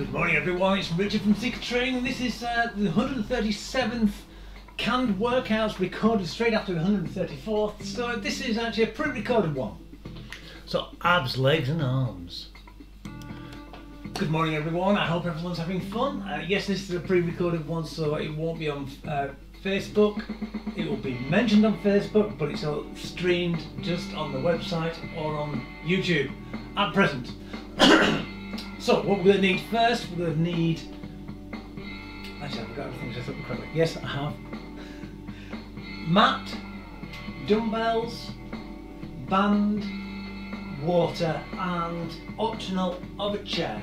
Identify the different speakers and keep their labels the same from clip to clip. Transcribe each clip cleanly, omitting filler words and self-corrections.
Speaker 1: Good morning everyone, it's Richard from Seeker Training and this is the 137th canned workouts recorded straight after the 134th, so this is actually a pre-recorded one. So abs, legs and arms. Good morning everyone, I hope everyone's having fun. Yes, this is a pre-recorded one, so it won't be on Facebook. It will be mentioned on Facebook, but it's all streamed just on the website or on YouTube at present. So what we're going to need first, we're going to need, actually I forgot everything set up correctly. Yes, I have. Mat, dumbbells, band, water and optional of a chair.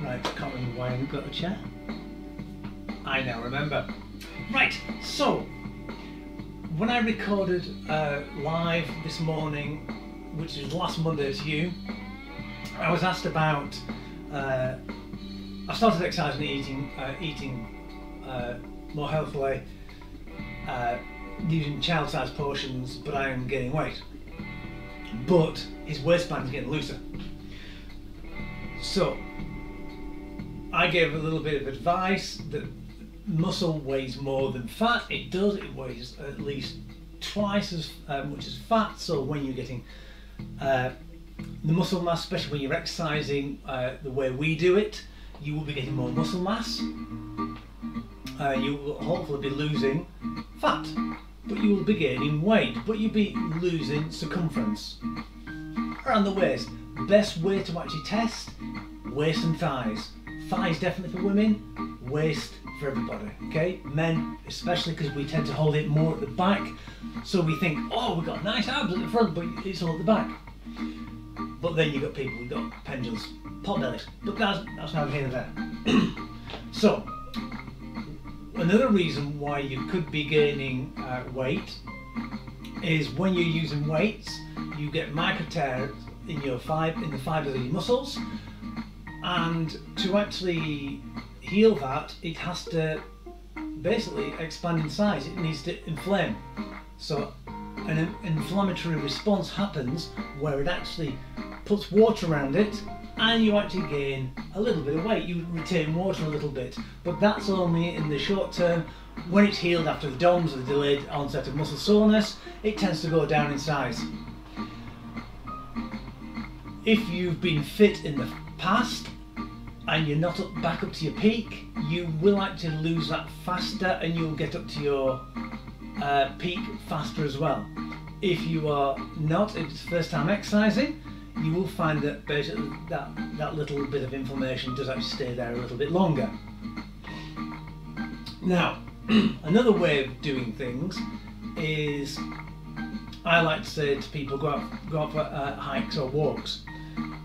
Speaker 1: Right, I can't remember why I haven't got a chair. I now remember. Right, so when I recorded live this morning, which is last Monday to you, I was asked about, I started exercising and eating more healthily, using child-sized portions, but I am gaining weight. But his waistband is getting looser. So I gave a little bit of advice that muscle weighs more than fat. It does, it weighs at least twice as much as fat, so when you're getting the muscle mass, especially when you're exercising the way we do it, you will be getting more muscle mass. You will hopefully be losing fat, but you will be gaining weight, but you'll be losing circumference around the waist. Best way to actually test, waist and thighs. Thighs definitely for women, waist for everybody, okay? Men especially, because we tend to hold it more at the back, so we think, oh, we've got nice abs at the front, but it's all at the back. But then you've got people who've got pendulous pot bellies, but that's neither here nor there. So another reason why you could be gaining weight is when you're using weights, you get micro tears in the fibres of your muscles, and to actually heal that, it has to basically expand in size. It needs to inflame. So an inflammatory response happens where it actually puts water around it, and you actually gain a little bit of weight. You retain water a little bit, but that's only in the short term. When it's healed after the DOMS, the delayed onset of muscle soreness, it tends to go down in size. If you've been fit in the past and you're not back up to your peak, you will actually lose that faster and you'll get up to your peak faster as well. If you are not, if it's the first time exercising, you will find that basically that little bit of inflammation does actually stay there a little bit longer. Now, another way of doing things is, I like to say to people, go out for hikes or walks.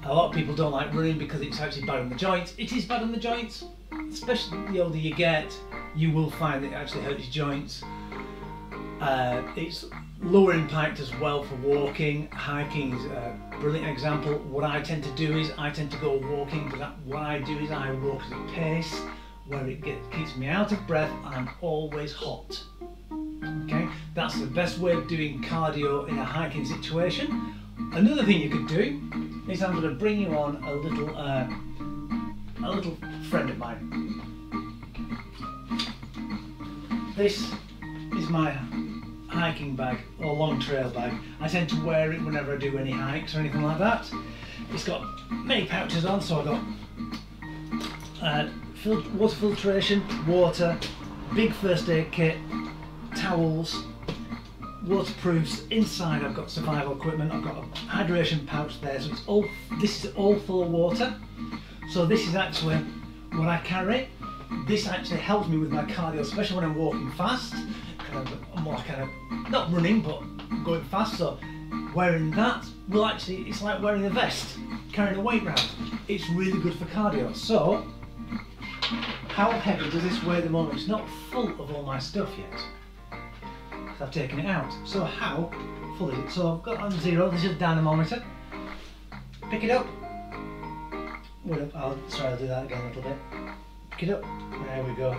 Speaker 1: A lot of people don't like running because it's actually bad on the joints. It is bad on the joints, especially the older you get. You will find it actually hurts your joints. It's lower impact as well for walking. Hiking is a brilliant example. What I tend to do is I tend to go walking, but what I do is I walk at a pace where it keeps me out of breath and I'm always hot. Okay, that's the best way of doing cardio in a hiking situation. Another thing you could do is I'm going to bring you on a little friend of mine. This is my hiking bag or long trail bag. I tend to wear it whenever I do any hikes or anything like that. It's got many pouches on, so I've got water filtration, water, big first aid kit, towels, waterproofs. Inside I've got survival equipment. I've got a hydration pouch there, so this is all full of water. So this is actually what I carry. This actually helps me with my cardio, especially when I'm walking fast. I'm more kind of not running but going fast. So wearing that will actually, it's like wearing a vest, carrying a weight round. It's really good for cardio. So how heavy does this weigh at the moment? It's not full of all my stuff yet. I've taken it out. So how full is it? So I've got on 0, this is a dynamometer. Pick it up. I'll do that again a little bit. Pick it up. There we go.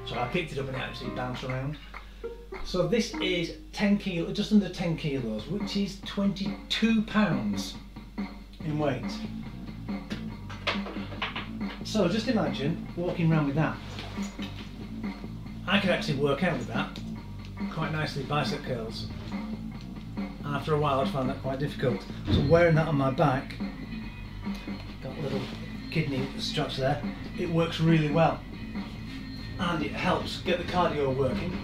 Speaker 1: So I picked it up and it actually bounced around. So this is 10 kilos, just under 10 kilos, which is 22 pounds in weight. So just imagine walking around with that. I could actually work out with that quite nicely, bicep curls. And after a while I'd find that quite difficult. So wearing that on my back, got a little kidney straps there, it works really well. And it helps get the cardio working.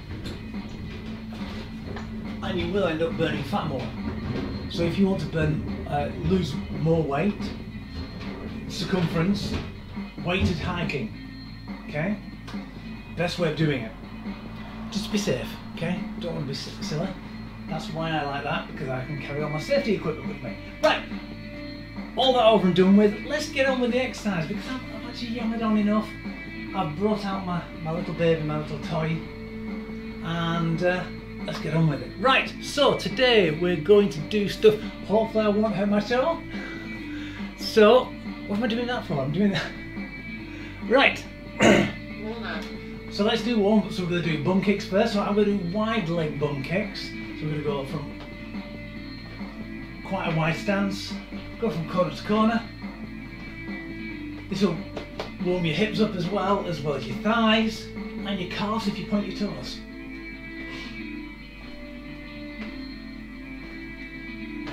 Speaker 1: And you will end up burning fat more. So if you want to lose more weight, circumference, weighted hiking, okay? Best way of doing it. Just to be safe, okay? Don't want to be silly. That's why I like that, because I can carry all my safety equipment with me. Right, all that over and done with, let's get on with the exercise, because I've actually yammered on enough. I've brought out my little baby, my little toy, and let's get on with it. Right, so today we're going to do stuff, hopefully I won't hurt my toe. So, what am I doing that for? I'm doing that. Right. So let's do one. So we're going to do bum kicks first. So I'm going to do wide leg bum kicks. So we're going to go from quite a wide stance, go from corner to corner. This will warm your hips up as well as your thighs and your calves if you point your toes.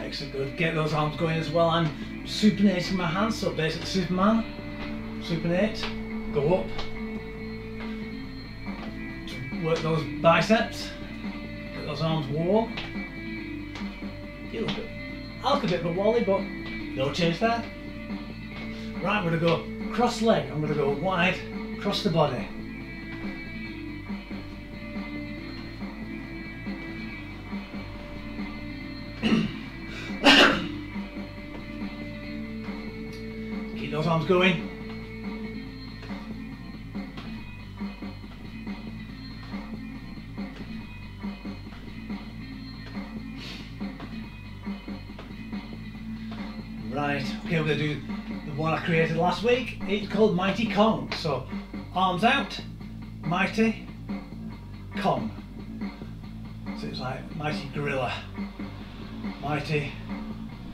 Speaker 1: Excellent, good. Get those arms going as well. I'm supinating my hands, so basic Superman. Supinate, go up. Work those biceps. Get those arms warm. You look a bit of a wally, but no change there. Right, I'm going to go cross leg. I'm going to go wide across the body. Keep those arms going. Right, okay, we're going to do the one I created last week. It's called Mighty Kong. So, arms out, mighty, Kong. So it's like mighty gorilla, mighty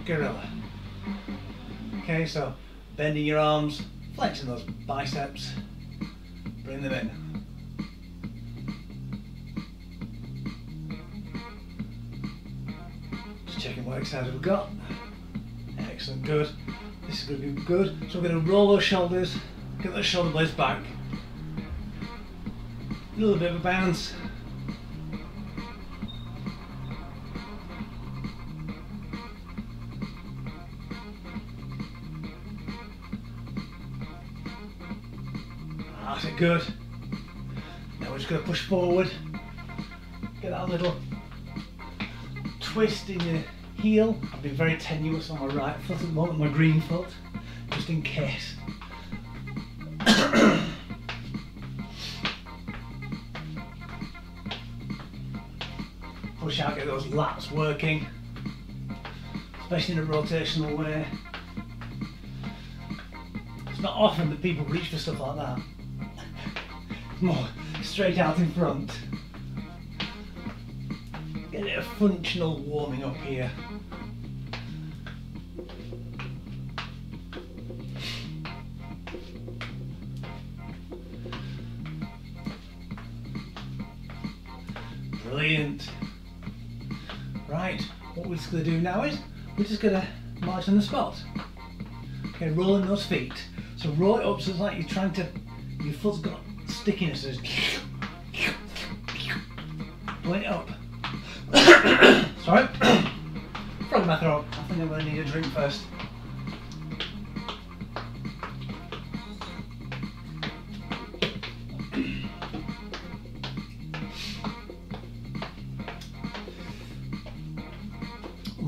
Speaker 1: gorilla. Okay, so bending your arms, flexing those biceps, bring them in. Just checking what exercise we've got. Excellent, good. This is going to be good. So we're going to roll those shoulders, get those shoulder blades back. A little bit of a bounce. That's it, good. Now we're just going to push forward. Get that little twist in your heel. I've been very tenuous on my right foot at the moment, my green foot, just in case. Push out, get those lats working, especially in a rotational way. It's not often that people reach for stuff like that. It's more straight out in front. Get a functional warming up here. Brilliant. Right, what we're just going to do now is we're just going to march on the spot. Okay, rolling those feet. So roll it up so it's like you're trying to, your foot's got stickiness. So pull it up. Sorry, frog in my throat. I think I'm going to need a drink first.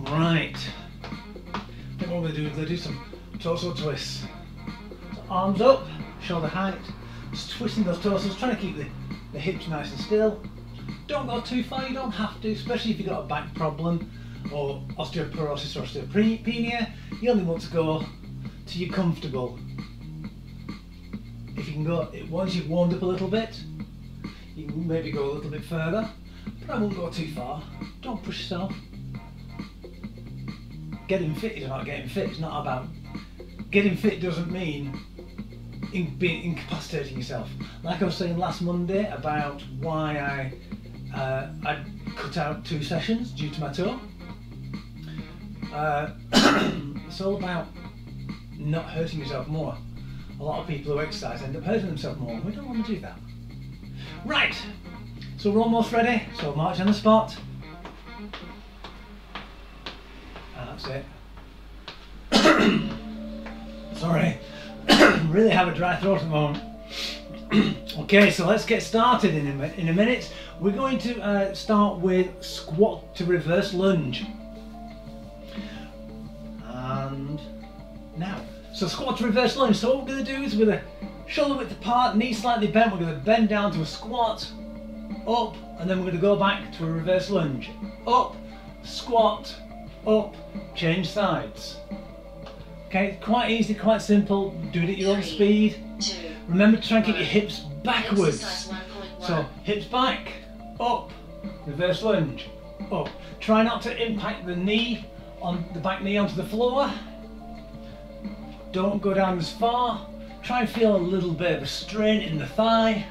Speaker 1: Right, I think what we're going to do is do some torso twists. So arms up, shoulder height, just twisting those torsos, trying to keep the hips nice and still. Don't go too far, you don't have to, especially if you've got a back problem or osteoporosis or osteopenia. You only want to go till you're comfortable. If you can go, once you've warmed up a little bit, you can maybe go a little bit further, but I won't go too far. Don't push yourself. Getting fit is about getting fit. It's not about getting fit. Doesn't mean incapacitating yourself. Like I was saying last Monday about why I cut out 2 sessions due to my toe. It's all about not hurting yourself more. A lot of people who exercise end up hurting themselves more. We don't want to do that. Right, so we're almost ready. So march on the spot. That's it. Sorry, really have a dry throat at the moment. Okay, so let's get started in a minute. We're going to start with squat to reverse lunge. And now, so squat to reverse lunge. So what we're going to do is with a shoulder width apart, knees slightly bent, we're going to bend down to a squat, up, and then we're going to go back to a reverse lunge. Up, squat, up, change sides. Okay, quite easy, quite simple. Do it at your own speed. Remember to try and keep your hips backwards. So hips back, up, reverse lunge, up. Try not to impact the knee on the back knee onto the floor. Don't go down as far. Try and feel a little bit of a strain in the thigh.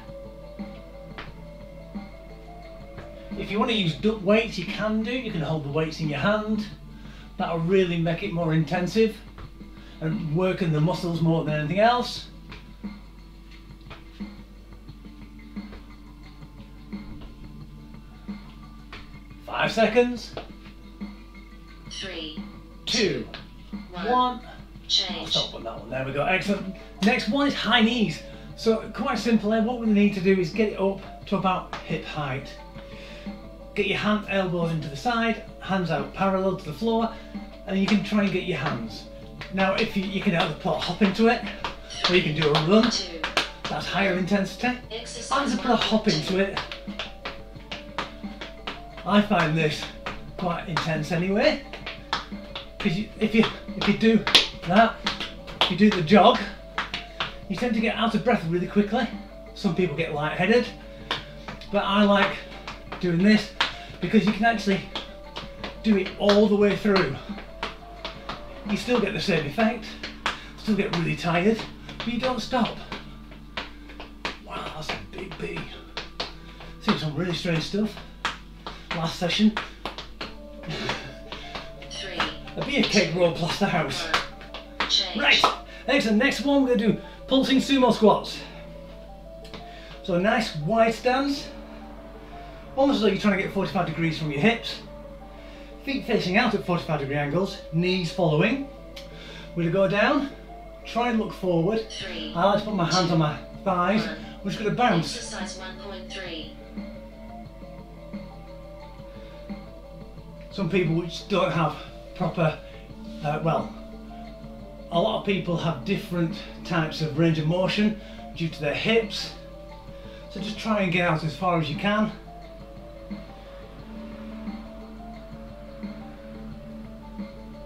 Speaker 1: If you want to use duck weights, you can do. You can hold the weights in your hand. That'll really make it more intensive and working the muscles more than anything else. Five seconds.
Speaker 2: 3,
Speaker 1: 2, 1.
Speaker 2: change.
Speaker 1: I'll stop on that one. There we go. Excellent. Next one is high knees. So quite simple. What we need to do is get it up to about hip height. Get your elbows into the side, hands out parallel to the floor, and you can try and get your hands. Now, if you can either put a hop into it, or you can do a run. That's higher intensity. I like to put a hop into it. I find this quite intense anyway, because if you do that, if you do the jog, you tend to get out of breath really quickly. Some people get lightheaded, but I like doing this because you can actually do it all the way through. You still get the same effect, still get really tired, but you don't stop. Wow, that's a big B. Seeing some really strange stuff. Last session.
Speaker 2: 3,
Speaker 1: A beer cake roll plaster house.
Speaker 2: change.
Speaker 1: Right, excellent. Next one we're going to do pulsing sumo squats. So a nice wide stance, almost as though you're trying to get 45 degrees from your hips. Feet facing out at 45-degree angles, knees following. We're going to go down, try and look forward.
Speaker 2: 3,
Speaker 1: I like to put my hands on my thighs.
Speaker 2: 1.
Speaker 1: We're just going to bounce.
Speaker 2: Exercise 1.3.
Speaker 1: Some people which don't have proper, well, a lot of people have different types of range of motion due to their hips. So just try and get out as far as you can.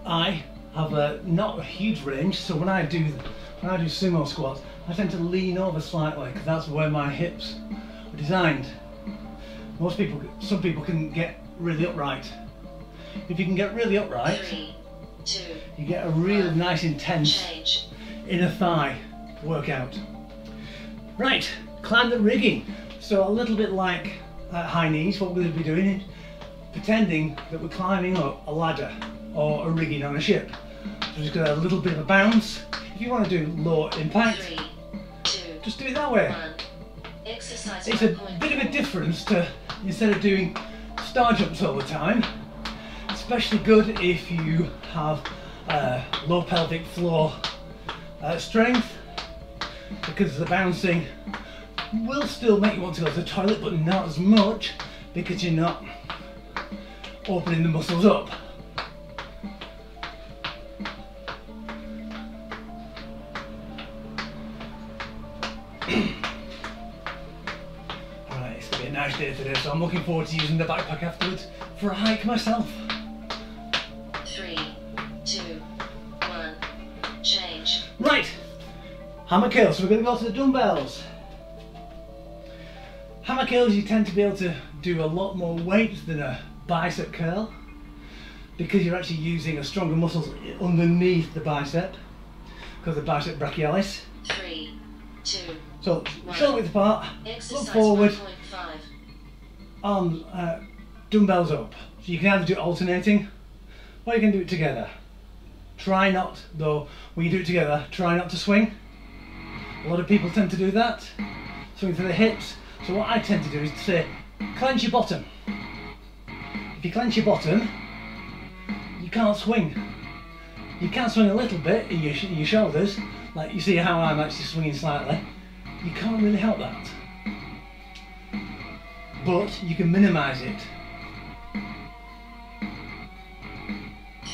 Speaker 1: I have not a huge range, so when I do sumo squats, I tend to lean over slightly because that's where my hips are designed. Some people can get really upright. If you can get really upright,
Speaker 2: 3, 2,
Speaker 1: you get a really nice intense
Speaker 2: change.
Speaker 1: inner thigh workout. Right, climb the rigging. So a little bit like high knees, what we're going to be doing is pretending that we're climbing up a ladder or a rigging on a ship. So just got a little bit of a bounce. If you want to do low impact,
Speaker 2: 3, 2,
Speaker 1: just do it that way.
Speaker 2: 1. Exercise
Speaker 1: It's a
Speaker 2: 1.4.
Speaker 1: bit of a difference to, instead of doing star jumps all the time, especially good if you have low pelvic floor strength, because the bouncing will still make you want to go to the toilet, but not as much because you're not opening the muscles up. Right, it's going to be a nice day today, so I'm looking forward to using the backpack afterwards for a hike myself.
Speaker 2: 3, 2, 1. Change.
Speaker 1: Right, hammer curls. So we're going to go to the dumbbells. Hammer curls, you tend to be able to do a lot more weight than a bicep curl because you're actually using a stronger muscles underneath the bicep because of the bicep brachialis.
Speaker 2: 3, 2.
Speaker 1: So shoulder width apart,
Speaker 2: Exercise
Speaker 1: look forward,
Speaker 2: 1.5.
Speaker 1: arms, dumbbells up. So you can either do it alternating, or you can do it together. Try not, though, when you do it together, try not to swing. A lot of people tend to do that, swing through the hips. So what I tend to do is to say, clench your bottom. If you clench your bottom, you can't swing. You can swing a little bit in your shoulders, like you see how I'm actually swinging slightly. You can't really help that. But you can minimise it.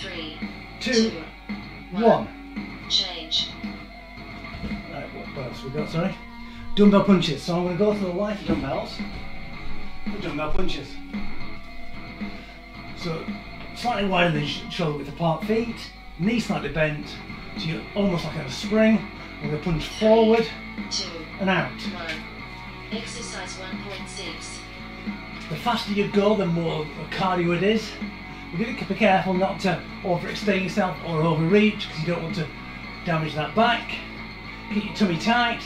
Speaker 2: 3,
Speaker 1: 2, 1.
Speaker 2: Change.
Speaker 1: Right, what else we got, sorry? Dumbbell punches. So I'm going to go to the lighter dumbbells, the dumbbell punches. So slightly wider than shoulder width apart feet, knees slightly bent, so you're almost like a spring. I'm going to punch forward
Speaker 2: 2,
Speaker 1: and out.
Speaker 2: 1. Exercise 1.6.
Speaker 1: The faster you go, the more cardio it is. You've got to be careful not to overextend yourself or overreach, because you don't want to damage that back. Keep your tummy tight.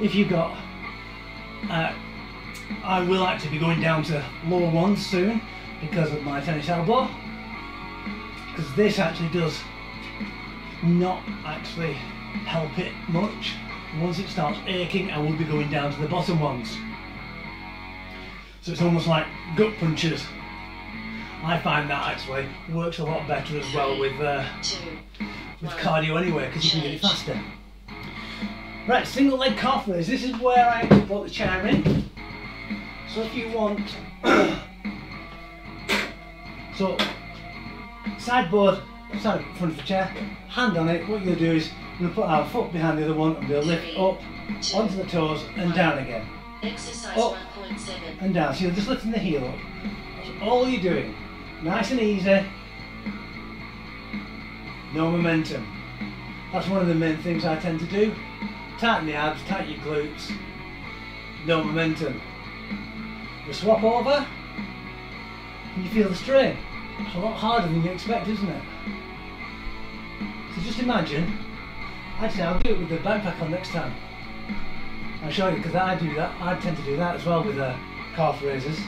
Speaker 1: If you've got, I will actually be going down to lower ones soon because of my tennis elbow, because this actually does not actually help it much. Once it starts aching, I will be going down to the bottom ones. So it's almost like gut punches. I find that actually works a lot better as well with cardio anyway, because you can get it faster. Right, single leg calf raise. This is where I actually put the chair in. So if you want, so sideboard, side front of the chair, hand on it. What you're going to do is we're going to put our foot behind the other one and we'll lift up onto the toes and down again.
Speaker 2: Exercise
Speaker 1: Up
Speaker 2: 1.7.
Speaker 1: and down. So you're just lifting the heel up. That's all you're doing. Nice and easy. No momentum. That's one of the main things I tend to do. Tighten the abs, tighten your glutes. No momentum. You swap over and you feel the strain. It's a lot harder than you expect, isn't it? So just imagine, actually I'll do it with the backpack on next time. I'll show you, because I do that, I tend to do that as well with calf raises.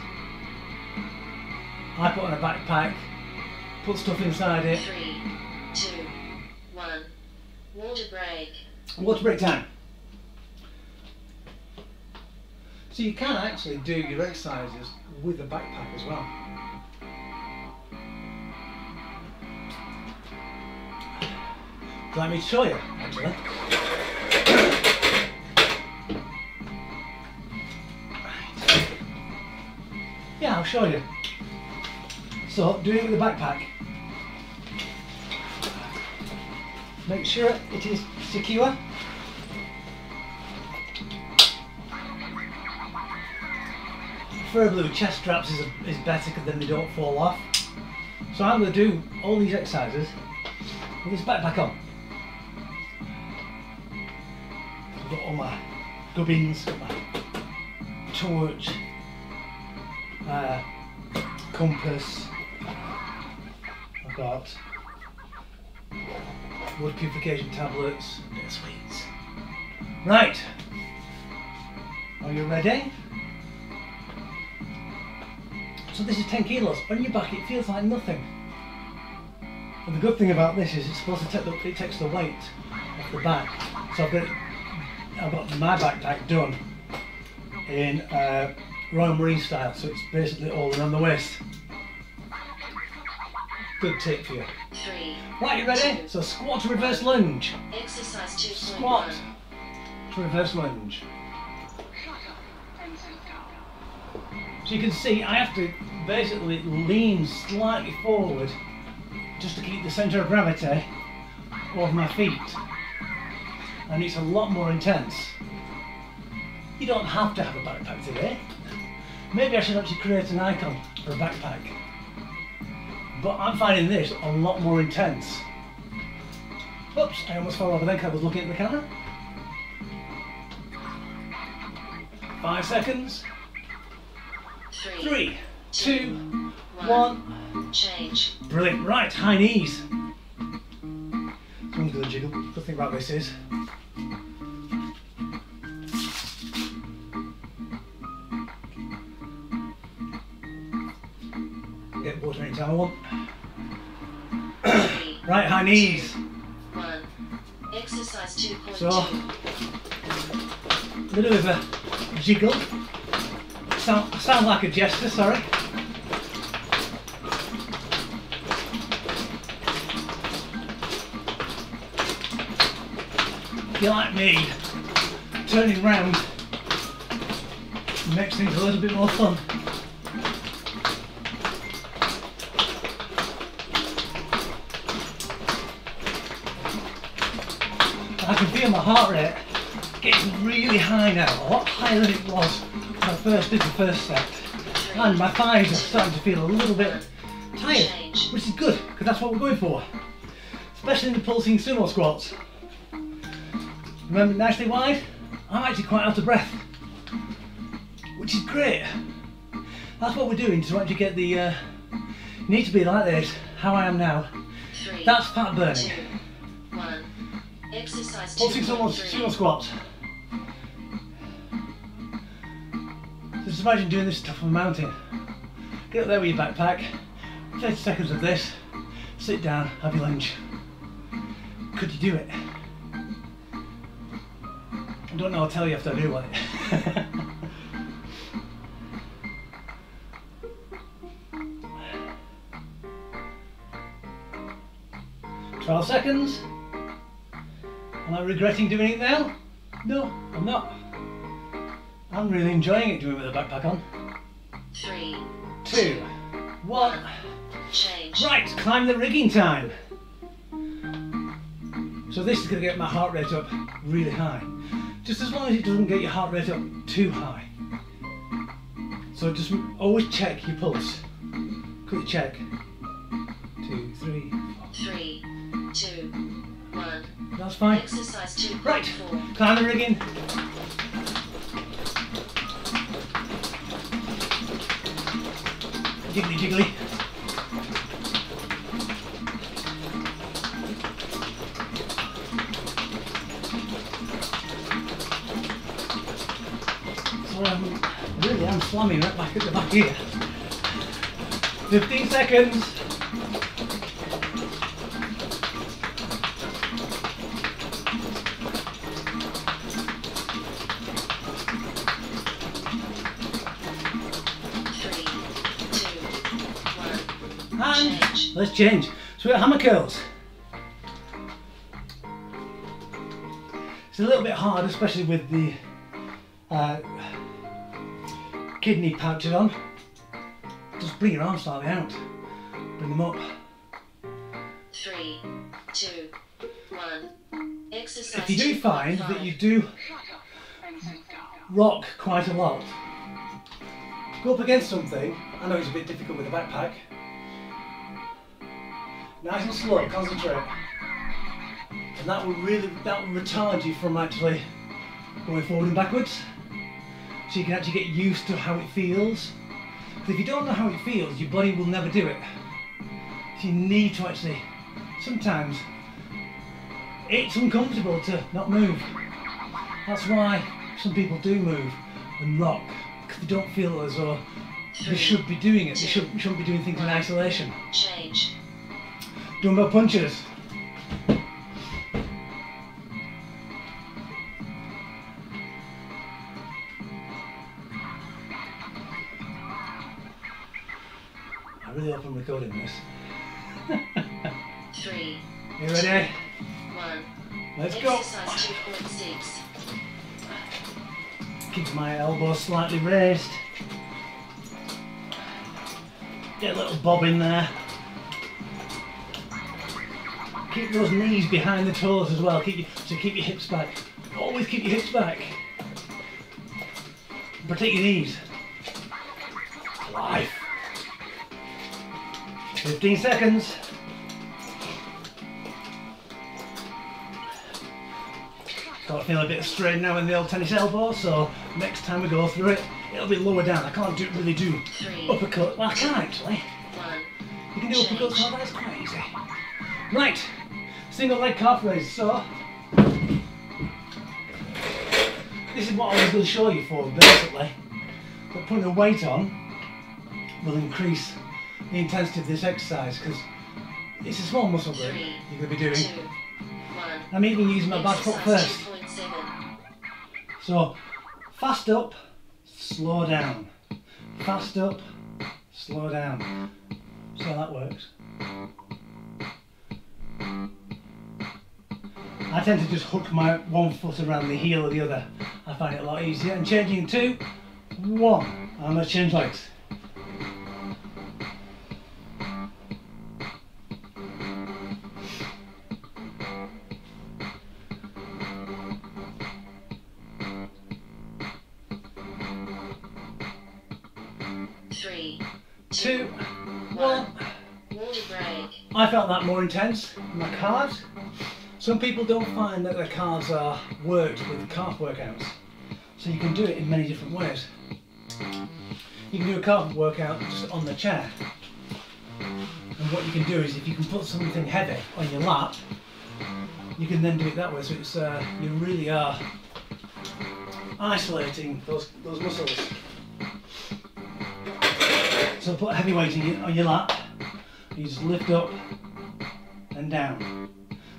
Speaker 1: I put on a backpack, put stuff inside it.
Speaker 2: 3, 2, 1. Water break.
Speaker 1: Water break time. So you can actually do your exercises with a backpack as well. Would you like me to show you, actually? Yeah, I'll show you. So, do it with a backpack. Make sure it is secure. Preferably with chest straps is better, because then they don't fall off. So I'm going to do all these exercises with this backpack on. I've got all my gubbins, got my torch, compass, I've got wood purification tablets, a bit of sweets. Right, are you ready? So this is 10 kilos. On your back it feels like nothing. And the good thing about this is it's supposed to take it takes the weight off the back. So I've got my backpack done in Royal Marine style, so it's basically all around the waist. Good tip for you.
Speaker 2: 3.
Speaker 1: Right, you ready? So squat to reverse lunge.
Speaker 2: Exercise 2.1.
Speaker 1: Squat to reverse lunge. So you can see I have to basically lean slightly forward just to keep the centre of gravity off my feet. And it's a lot more intense. You don't have to have a backpack today. Maybe I should actually create an icon for a backpack. But I'm finding this a lot more intense. Oops, I almost fell over then because I was looking at the camera. 5 seconds. 3, 2, 1.
Speaker 2: Change.
Speaker 1: Brilliant. Right, high knees. Someone's going to jiggle. The thing about this is water anytime I want.
Speaker 2: 3,
Speaker 1: Right high knees.
Speaker 2: 1. Exercise 2.2.
Speaker 1: So, a bit of a jiggle. I sound like a jester, sorry. If you're like me, turning round makes things a little bit more fun. I can feel my heart rate getting really high now, a lot higher than it was when I first did the first set. And my thighs are starting to feel a little bit tired, which is good, because that's what we're going for. Especially in the pulsing sumo squats. Remember, nicely wide, I'm actually quite out of breath, which is great. That's what we're doing to actually get the, you need to be like this, how I am now.
Speaker 2: 3,
Speaker 1: That's fat burning.
Speaker 2: 2, 1. Exercise
Speaker 1: Pulsing sumo
Speaker 2: 2.3.
Speaker 1: squats. So just imagine doing this stuff on a mountain. Get up there with your backpack, 30 seconds of this, sit down, have your lunch. Could you do it? I don't know, I'll tell you after I do one. 12 seconds. Am I regretting doing it now? No, I'm not. I'm really enjoying it doing it with a backpack on.
Speaker 2: 3,
Speaker 1: 2, 1.
Speaker 2: change.
Speaker 1: Right, climb the rigging time. So this is going to get my heart rate up really high. Just as long as it doesn't get your heart rate up too high. So just always check your pulse. Quickly check. 2, 3, 4.
Speaker 2: 3, 2, 1.
Speaker 1: That's fine.
Speaker 2: Exercise 2.4.
Speaker 1: Right, climb the rigging. Jiggly jiggly. So really I'm slamming right back at the back here. 15 seconds. And let's change. So we've got hammer curls. It's a little bit hard, especially with the kidney pouches on. Just bring your arms slightly out. Bring them up.
Speaker 2: 3, 2, 1. Exercise.
Speaker 1: If you do find that you do rock quite a lot, go up against something. I know it's a bit difficult with a backpack. Nice and slow, concentrate. And that will retard you from actually going forward and backwards. So you can actually get used to how it feels. Because if you don't know how it feels, your body will never do it. So you need to actually, sometimes, it's uncomfortable to not move. That's why some people do move and rock, because they don't feel as though they should be doing it. They shouldn't be doing things in isolation.
Speaker 2: Change.
Speaker 1: Dumbbell punches. I really hope I'm recording this.
Speaker 2: 3.
Speaker 1: You ready?
Speaker 2: 1.
Speaker 1: Let's go.
Speaker 2: Exercise 2.6.
Speaker 1: Keep my elbows slightly raised. Get a little bob in there. Keep those knees behind the toes as well. Keep your hips back. Always keep your hips back. Protect your knees. Life. 15 seconds. Start feeling a bit of strain now in the old tennis elbow, so next time we go through it, it'll be lower down. I can't really do
Speaker 2: 3,
Speaker 1: uppercut. Well, I can actually.
Speaker 2: 1.
Speaker 1: You can do uppercuts, so that's quite easy. Right, single leg calf raise. So this is what I was going to show you for, basically. But putting a weight on will increase the intensity of this exercise because it's a small muscle group you're going to be doing.
Speaker 2: 2, 1.
Speaker 1: I'm even using my back foot
Speaker 2: Exercise
Speaker 1: first.
Speaker 2: 2.7.
Speaker 1: So fast up, slow down. Fast up, slow down. See how that works? I tend to just hook my one foot around the heel of the other. I find it a lot easier. And changing in 2, 1. I'm going to change legs.
Speaker 2: Three,
Speaker 1: 2, 1.
Speaker 2: Water break.
Speaker 1: I felt that more intense in my calves. Some people don't find that their calves are worked with calf workouts. So you can do it in many different ways. You can do a calf workout just on the chair. And what you can do is if you can put something heavy on your lap, you can then do it that way. So it's you really are isolating those muscles. So put heavy weight on your lap. You just lift up and down.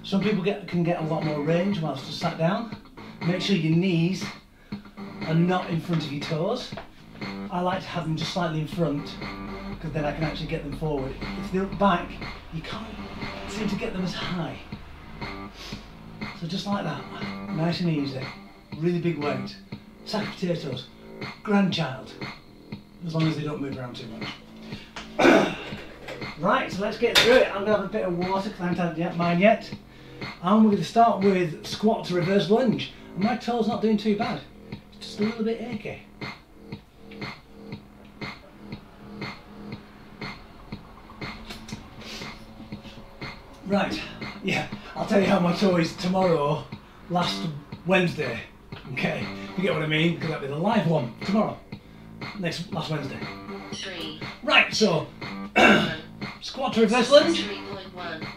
Speaker 1: Some people can get a lot more range whilst just sat down. Make sure your knees are not in front of your toes. I like to have them just slightly in front because then I can actually get them forward. If they're back, you can't seem to get them as high. So just like that, nice and easy. Really big weight. Sack of potatoes. Grandchild. As long as they don't move around too much. Right, so let's get through it. I'm going to have a bit of water because I haven't had mine yet. And we're going to start with squat to reverse lunge. And my toe's not doing too bad. It's just a little bit achy. Right, yeah, I'll tell you how my toe is tomorrow, last Wednesday. Okay, you get what I mean? Because that'll be the live one tomorrow. Last Wednesday.
Speaker 2: 3.
Speaker 1: Right, so squat to reverse lunge.
Speaker 2: 3.1.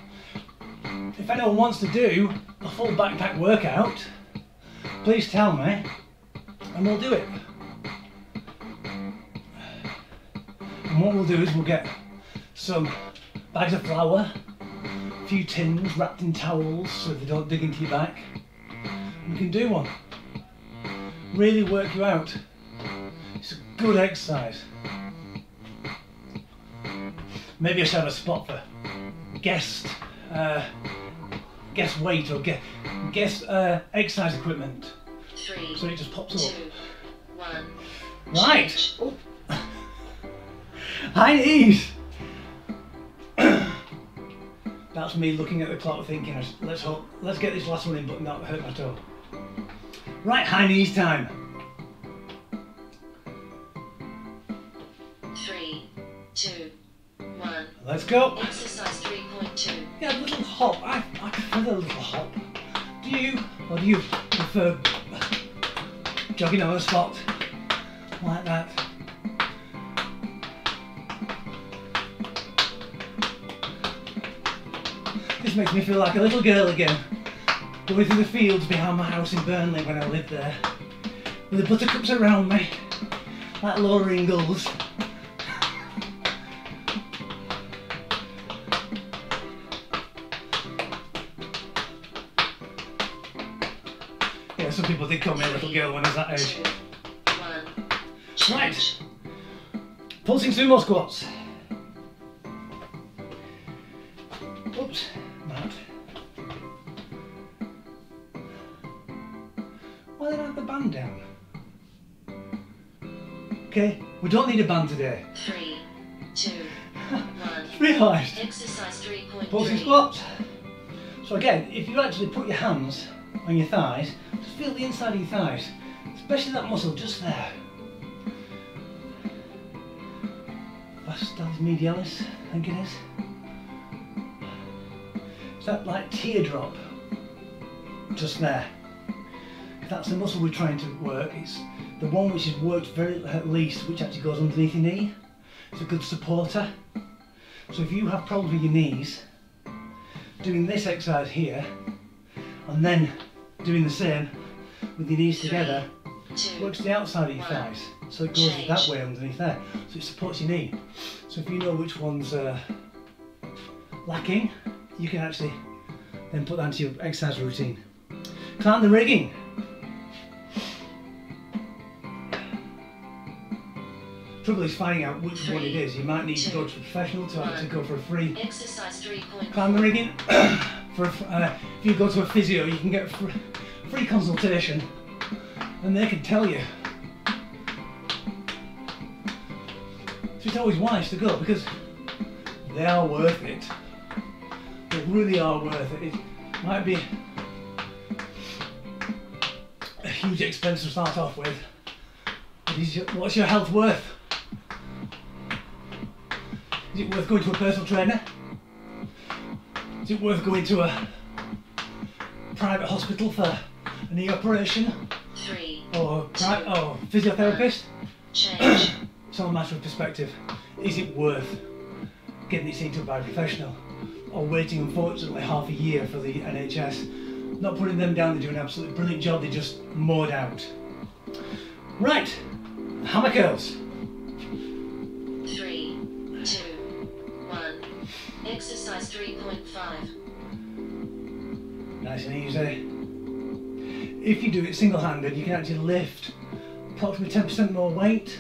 Speaker 1: If anyone wants to do a full backpack workout, please tell me and we'll do it. And what we'll do is we'll get some bags of flour, a few tins wrapped in towels so they don't dig into your back. And we can do one. Really work you out. It's a good exercise. Maybe I should have a spot for guest weight or guest exercise equipment.
Speaker 2: 3,
Speaker 1: So it just pops
Speaker 2: 2,
Speaker 1: up.
Speaker 2: 1.
Speaker 1: Right.
Speaker 2: Change.
Speaker 1: Oh. High knees. That's me looking at the clock thinking, let's get this last one in but not hurt my toe. Right, high knees time.
Speaker 2: 3, 2, 1.
Speaker 1: Let's go.
Speaker 2: Exercise 3.2.
Speaker 1: Yeah, a little hop. I prefer the little hop. Do you? Or do you prefer jogging on the spot? Like that. This makes me feel like a little girl again. Going through the fields behind my house in Burnley when I lived there. With the buttercups around me. Like lowering gulls. Yeah, some people did call me a little girl when I was that age.
Speaker 2: 2, 1. Change.
Speaker 1: Right. Pulsing sumo squats. Oops, Matt. Why did I have the band down? Okay, we don't need a band today.
Speaker 2: 3, 2, 1.
Speaker 1: Just realised.
Speaker 2: Exercise
Speaker 1: Pulsing
Speaker 2: 3.3.
Speaker 1: squats. So again, if you actually put your hands on your thighs, just feel the inside of your thighs, especially that muscle just there. Vastalis medialis, I think it is. It's that like teardrop just there. If that's the muscle we're trying to work, it's the one which is worked very at least, which actually goes underneath your knee. It's a good supporter. So if you have problems with your knees, doing this exercise here and then doing the same with your knees together
Speaker 2: 2,
Speaker 1: works the outside of your
Speaker 2: 1.
Speaker 1: thighs. so it goes that way underneath there, so it supports your knee. So if you know which one's lacking, you can actually then put that into your exercise routine. Climb the rigging. Trouble is finding out which one it is. You might need to go to a professional to actually go for a free
Speaker 2: Exercise 3.4.
Speaker 1: climb the rigging. If you go to a physio, you can get a free consultation, and they can tell you. So it's always wise to go because they are worth it. They really are worth it. It might be a huge expense to start off with. But what's your health worth? Is it worth going to a personal trainer? Is it worth going to a private hospital for a knee operation?
Speaker 2: 3,
Speaker 1: or physiotherapist?
Speaker 2: change.
Speaker 1: It's all a matter of perspective. Is it worth getting it seen to by a professional, or waiting unfortunately half a year for the NHS? Not putting them down, they do an absolutely brilliant job, they just mowed out. Right, hammer curls.
Speaker 2: 3, 2, 1. Exercise 3.5.
Speaker 1: Nice and easy. If you do it single-handed, you can actually lift approximately 10% more weight,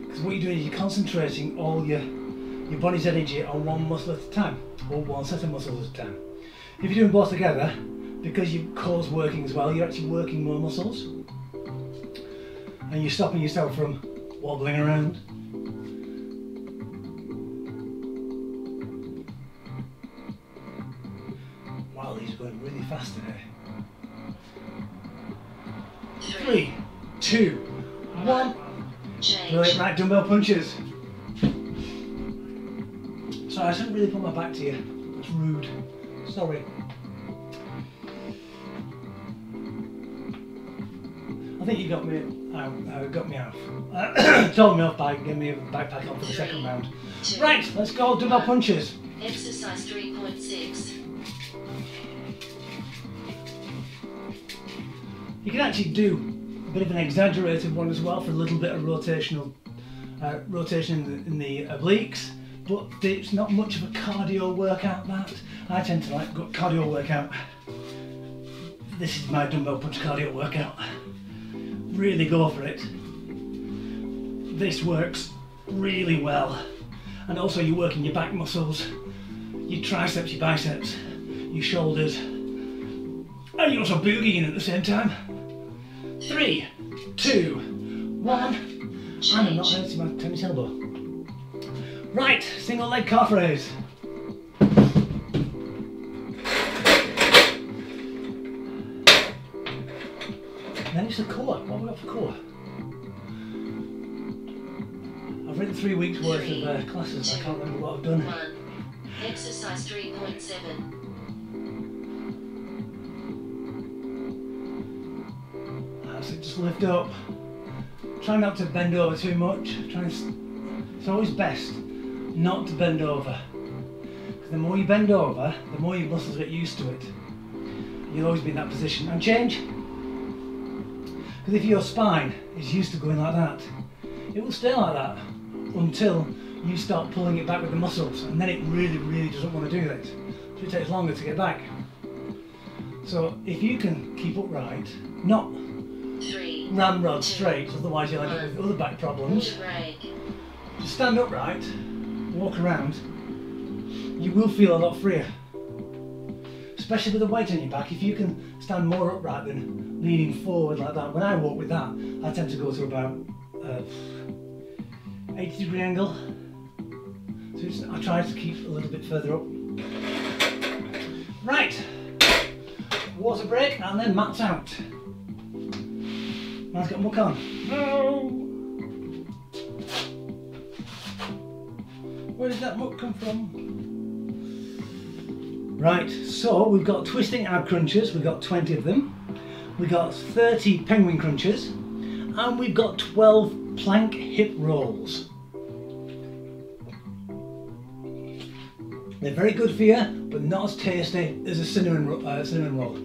Speaker 1: because what you're doing is you're concentrating all your body's energy on one muscle at a time, or one set of muscles at a time. If you're doing both together, because your core's working as well, you're actually working more muscles, and you're stopping yourself from wobbling around. Wow, these are going really fast today. 3, 2, 1.
Speaker 2: Change.
Speaker 1: Brilliant, right, dumbbell punches. Sorry, I shouldn't really put my back to you. That's rude. Sorry. I think you got me off. Told me off by giving me a backpack on for the second round.
Speaker 2: 2,
Speaker 1: Right, let's go dumbbell punches.
Speaker 2: Exercise 3.6.
Speaker 1: You can actually do a bit of an exaggerated one as well for a little bit of rotation in the obliques, but it's not much of a cardio workout that. I tend to like good cardio workout. This is my dumbbell punch cardio workout. Really go for it. This works really well. And also you're working your back muscles, your triceps, your biceps, your shoulders, and you're also boogieing at the same time. 3, 2, 1, and I'm not hurting my tennis elbow. Right, single leg calf raise. Then it's the core. What have we got for core? I've written 3 weeks worth of classes. I can't remember what I've done.
Speaker 2: 1. Exercise 3.7.
Speaker 1: So just lift up. Try not to bend over too much. It's always best not to bend over. Because the more you bend over, the more your muscles get used to it. You'll always be in that position. And change. Because if your spine is used to going like that, it will stay like that until you start pulling it back with the muscles, and then it really, really doesn't want to do that. So it takes longer to get back. So if you can keep upright, not
Speaker 2: 3,
Speaker 1: ramrod straight, otherwise you'll end up with other back problems.
Speaker 2: break.
Speaker 1: Just stand upright, walk around, you will feel a lot freer. Especially with the weight on your back, if you can stand more upright than leaning forward like that. When I walk with that, I tend to go to about 80-degree angle. So I try to keep a little bit further up. Right, water break and then mats out. Man's got muck on. No! Where did that muck come from? Right, so we've got twisting ab crunches, we've got 20 of them. We've got 30 penguin crunches, and we've got 12 plank hip rolls. They're very good for you, but not as tasty as a cinnamon roll.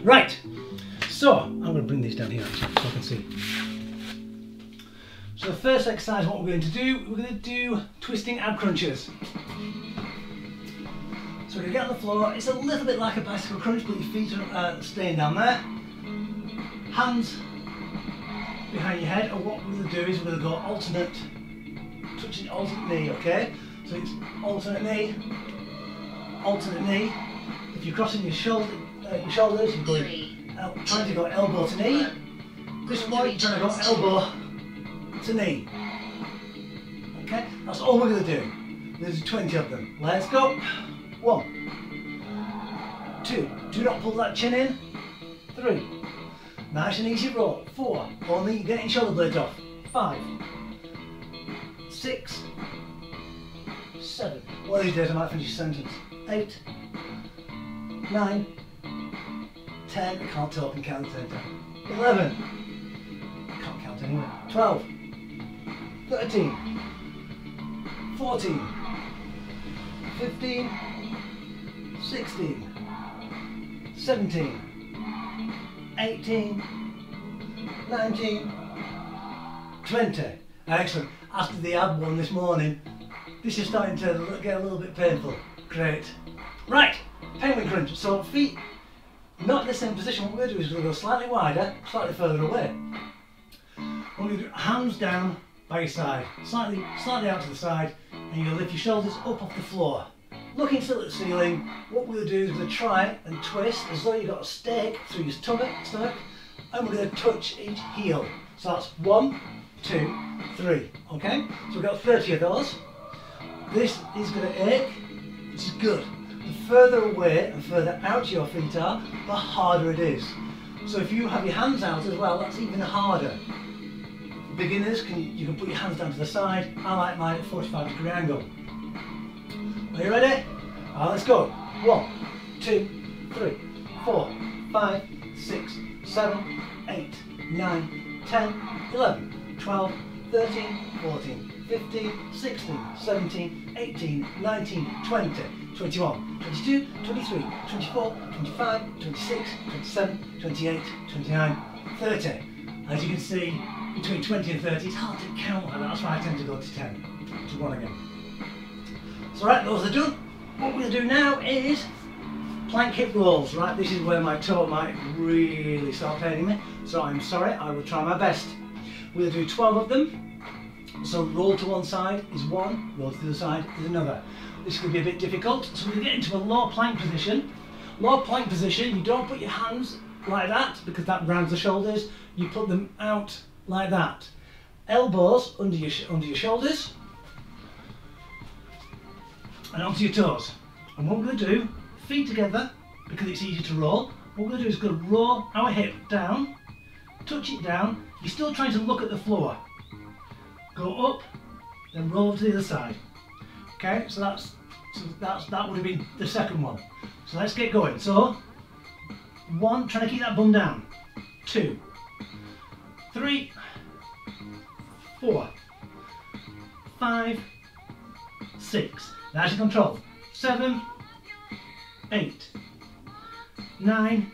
Speaker 1: Right, so I'm going to bring these down here so I can see. So the first exercise, what we're going to do twisting ab crunches. So we're going to get on the floor. It's a little bit like a bicycle crunch, but your feet are staying down there. Hands behind your head, and what we're going to do is we're going to go alternate, touching alternate knee, okay? So it's alternate knee. If you're crossing your shoulders, you're going, trying to go elbow to knee. This point, trying to go elbow to knee. Okay, that's all we're going to do. There's 20 of them. Let's go. 1, 2, do not pull that chin in. 3, nice and easy roll. 4, only getting shoulder blades off. 5, 6, 7. One of these days I might finish a sentence. 8, 9, 10. I can't talk and count at the same time. 11. I can't count anyway. 12, 13, 14, 15, 16, 17, 18, 19, 20. Excellent. After the ab one this morning, this is starting to get a little bit painful. Great. Right, penguin crunch. So feet not in the same position. What we're going to do is we're going to go slightly wider, slightly further away. We're going to do hands down by your side, slightly out to the side, and you're going to lift your shoulders up off the floor. Looking still at the ceiling. What we're going to do is we're going to try and twist as though you've got a stake through your stomach, and we're going to touch each heel. So that's 1, 2, 3. Okay? So we've got 30 of those. This is going to ache, which is good. The further away and further out your feet are, the harder it is. So if you have your hands out as well, that's even harder. Beginners, you can put your hands down to the side. I like mine at 45-degree angle. Are you ready? Let's go. 1, 2, 3, 4, 5, 6, 7, 8, 9, 10, 11, 12, 13, 14, 15, 16, 17, 18, 19, 20, 21, 22, 23, 24, 25, 26, 27, 28, 29, 30. As you can see, between 20 and 30, it's hard to count, and that's why I tend to go to 10, to 1 again. So right, those are done. What we'll do now is plank hip rolls, right? This is where my toe might really start paining me, so I'm sorry, I will try my best. We'll do 12 of them. So roll to one side is one, roll to the other side is another. This could be a bit difficult, so we'll get into a low plank position. Low plank position, you don't put your hands like that because that rounds the shoulders. You put them out like that. Elbows under your shoulders and onto your toes. And what we're going to do, feet together, because it's easy to roll, what we're going to do is going to roll our hip down, touch it down. You're still trying to look at the floor. Go up, then roll to the other side. Okay, so that would have been the second one. So let's get going. So 1, trying to keep that bum down. 2, 3, 4, 5, 6. That's your control. 7, 8, 9,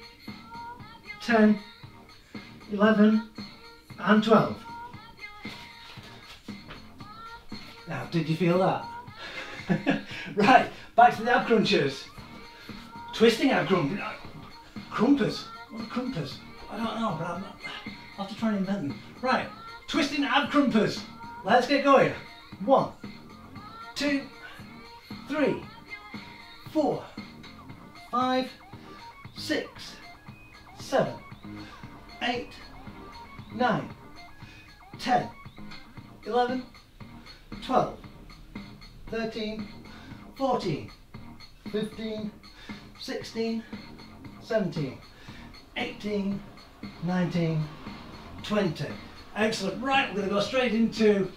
Speaker 1: 10, 11, and 12. Now, did you feel that? Right, back to the ab crunchers. Twisting ab crunchers. Crumpers. What are crumpers? I don't know, but I'll have to try and invent them. Right, twisting ab crumpers. Let's get going. 1, 2, 3, 4, 5, 6, 7, 8, 9, 10, 11, 12, 13, 14, 15, 16, 17, 18, 19, 20. Excellent. Right, we're going to go straight into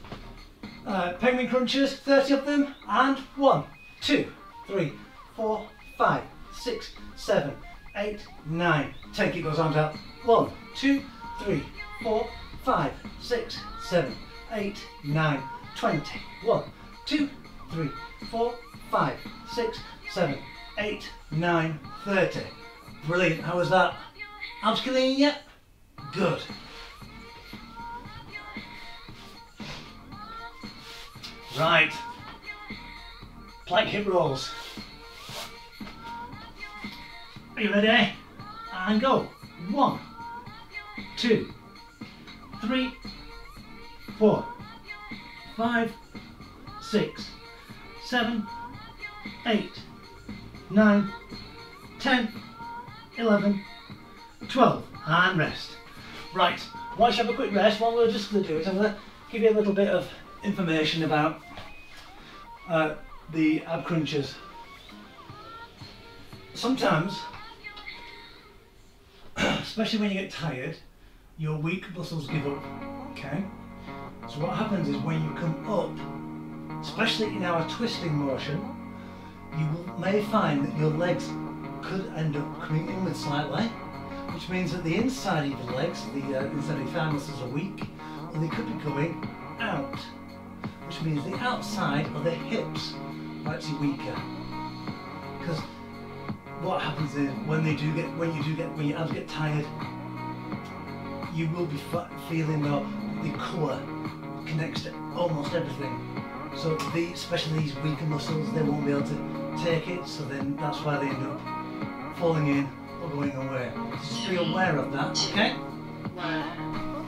Speaker 1: penguin crunches, 30 of them, and 1, 2, 3, 4, 5, 6, 7, 8, 9, 10. Keep those arms out. 1, 2, 3, 4, 5, 6, 7, 8, 9, 20. 1, 2, 3, 4, 5, 6, 7, 8, 9, 30. Brilliant. How was that? Abs clean yet? Good. Right. Plank hip rolls. Are you ready? And go. 1, 2, 3, 4, 5, 6, 7, 8, 9, 10, 11, 12, and rest. Right, once you have a quick rest, what we're just going to do is I'm going to give you a little bit of information about the ab crunches. Sometimes, especially when you get tired, your weak muscles give up, okay? So what happens is when you come up, especially in our twisting motion, you may find that your legs could end up coming inward slightly, which means that the inside of the legs, the inside of the thigh muscles are weak, and they could be going out, which means the outside of the hips are actually weaker. Because what happens is when your abs get tired, you will be feeling the core connects to almost everything. So especially these weaker muscles, they won't be able to take it, so then that's why they end up falling in or going away. So just be aware of that, okay?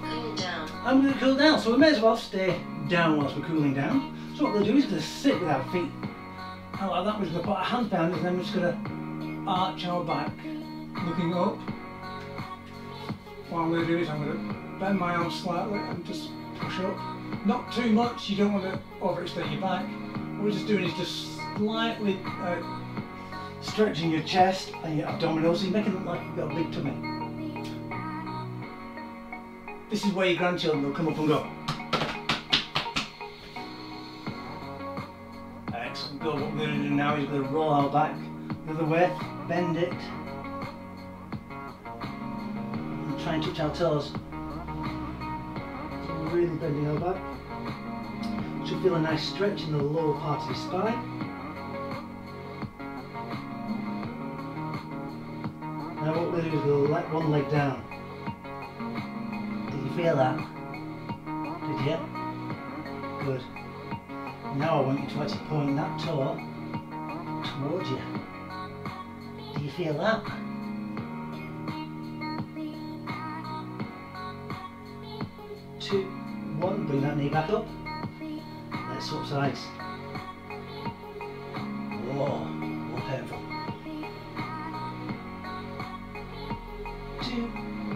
Speaker 2: Cool down.
Speaker 1: I'm going to cool down, so we may as well stay down whilst we're cooling down. So what we'll do is going to sit with our feet out like that. We're just going to put our hands down and then we're just going to arch our back, looking up. What I'm going to do is I'm going to bend my arms slightly and just push up. Not too much, you don't want to overextend your back. What we're just doing is just slightly stretching your chest and your abdominals, so you're making it look like you've got a big tummy. This is where your grandchildren will come up and go. Excellent, good. What we're going to do now is we're going to roll our back the other way, bend it, and try and touch our toes. So we're really bending our back. Should feel a nice stretch in the lower part of your spine. Now what we'll do is we'll let one leg down. Did you feel that? Did you? Good. Now I want you to actually point that toe towards you. Do you feel that? Two, one, bring that knee back up. Let's swap sides. Whoa, more painful. 2,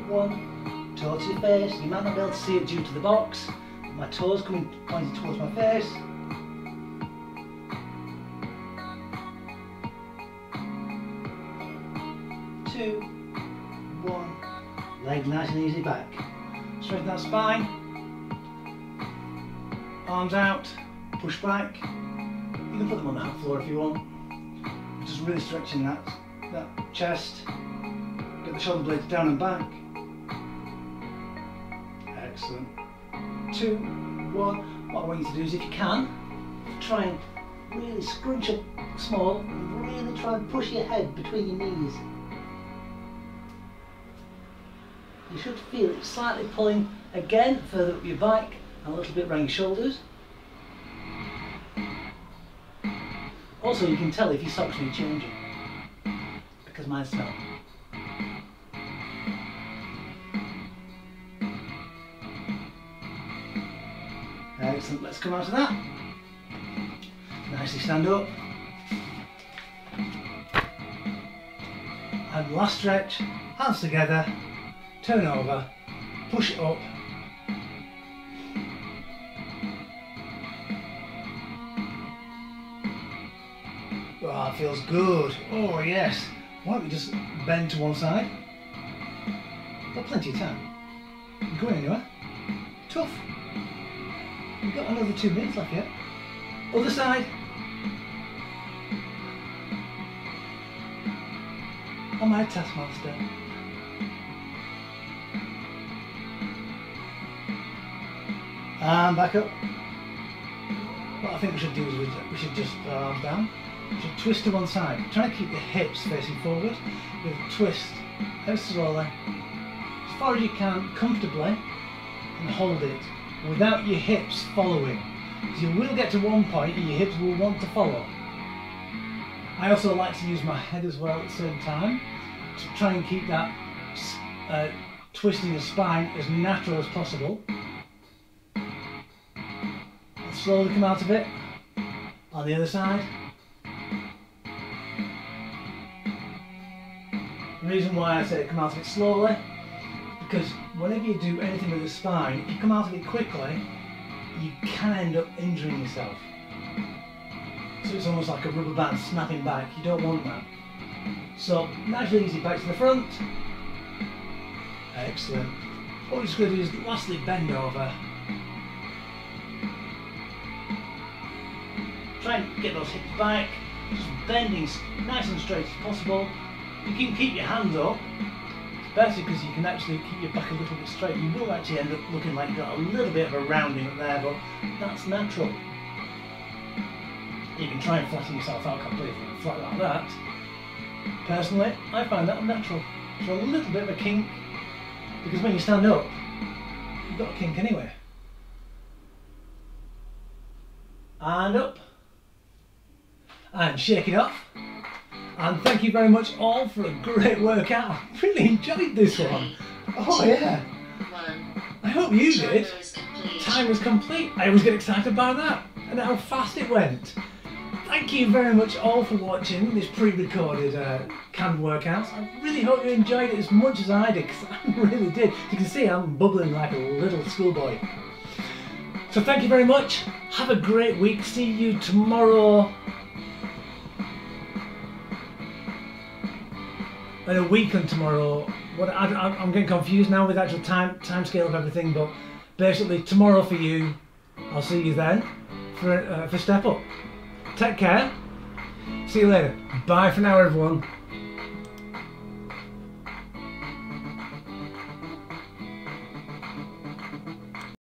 Speaker 1: 1, toe to your face. You might not be able to see it due to the box. My toes pointed towards my face. 2, 1, legs nice and easy back. Straighten that spine. Arms out, push back. You can put them on the floor if you want. Just really stretching that chest. Get the shoulder blades down and back. Excellent. 2, 1. What I want you to do is, if you can, try and really scrunch up small and really try and push your head between your knees. You should feel it slightly pulling again further up your back and a little bit around your shoulders. Also, you can tell if your socks need changing, because mine smell. Excellent, let's come out of that. Nicely stand up. And last stretch, hands together, turn over, push it up. Oh, that feels good. Oh yes. Why don't we just bend to one side? Got plenty of time. You're going anywhere? Tough. We've got another 2 minutes left yet. Other side. I'm my taskmaster. And back up. What I think we should do is we should just put our arms down. We should twist to one side. Try to keep the hips facing forward. We'll twist ever so slowly. Just far as you can comfortably and hold it without your hips following. Because you will get to one point and your hips will want to follow. I also like to use my head as well at the same time to try and keep that twisting the spine as natural as possible. I'll slowly come out of it on the other side. The reason why I say come out of it slowly, because whenever you do anything with the spine, if you come out of it quickly, you can end up injuring yourself. So it's almost like a rubber band snapping back. You don't want that. So nice and easy back to the front. Excellent. What we're just going to do is lastly bend over. Try and get those hips back, just bending nice and straight as possible. You can keep your hands up. It's better because you can actually keep your back a little bit straight. You will actually end up looking like you've got a little bit of a rounding up there, but that's natural. You can try and flatten yourself out completely flat like that. Personally, I find that unnatural. So a little bit of a kink, because when you stand up, you've got a kink anyway. And up. And shake it off. And thank you very much all for a great workout. I really enjoyed this one. Oh yeah. I hope you did. Time was complete. I always get excited by that. And how fast it went. Thank you very much all for watching this pre-recorded canned workout. I really hope you enjoyed it as much as I did, because I really did. You can see I'm bubbling like a little schoolboy. So thank you very much. Have a great week. See you tomorrow. And a week on tomorrow. I'm getting confused now with the actual time scale of everything, but basically tomorrow for you. I'll see you then for Step Up. Take care. See you later. Bye for now, everyone.